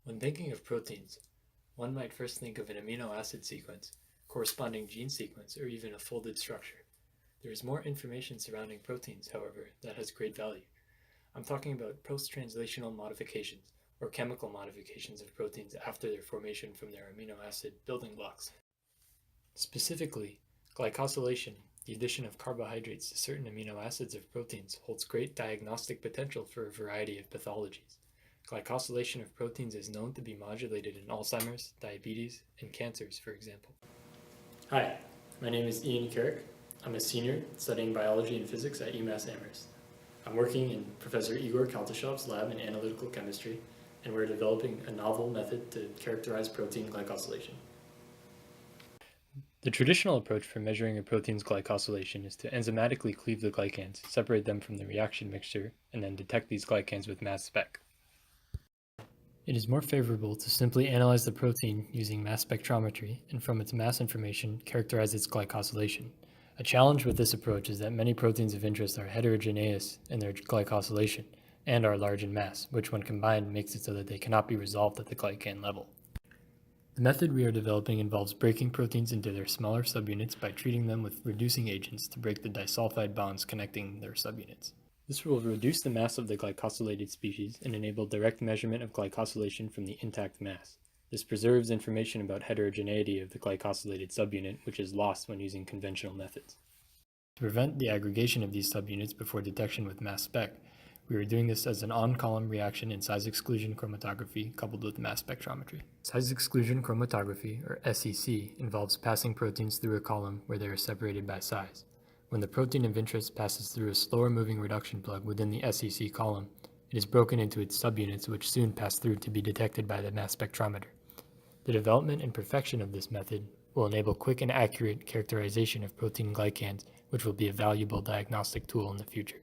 When thinking of proteins, one might first think of an amino acid sequence, corresponding gene sequence, or even a folded structure. There is more information surrounding proteins, however, that has great value. I'm talking about post-translational modifications, or chemical modifications of proteins after their formation from their amino acid building blocks. Specifically, glycosylation, the addition of carbohydrates to certain amino acids of proteins, holds great diagnostic potential for a variety of pathologies. Glycosylation of proteins is known to be modulated in Alzheimer's, diabetes, and cancers, for example. Hi, my name is Ian Carrick. I'm a senior studying biology and physics at UMass Amherst. I'm working in Professor Igor Kaltashov's lab in analytical chemistry, and we're developing a novel method to characterize protein glycosylation. The traditional approach for measuring a protein's glycosylation is to enzymatically cleave the glycans, separate them from the reaction mixture, and then detect these glycans with mass spec. It is more favorable to simply analyze the protein using mass spectrometry and from its mass information characterize its glycosylation. A challenge with this approach is that many proteins of interest are heterogeneous in their glycosylation and are large in mass, which when combined makes it so that they cannot be resolved at the glycan level. The method we are developing involves breaking proteins into their smaller subunits by treating them with reducing agents to break the disulfide bonds connecting their subunits. This will reduce the mass of the glycosylated species and enable direct measurement of glycosylation from the intact mass. This preserves information about heterogeneity of the glycosylated subunit, which is lost when using conventional methods. To prevent the aggregation of these subunits before detection with mass spec, we are doing this as an on-column reaction in size exclusion chromatography coupled with mass spectrometry. Size exclusion chromatography, or SEC, involves passing proteins through a column where they are separated by size. When the protein of interest passes through a slower moving reduction plug within the SEC column, it is broken into its subunits, which soon pass through to be detected by the mass spectrometer. The development and perfection of this method will enable quick and accurate characterization of protein glycans, which will be a valuable diagnostic tool in the future.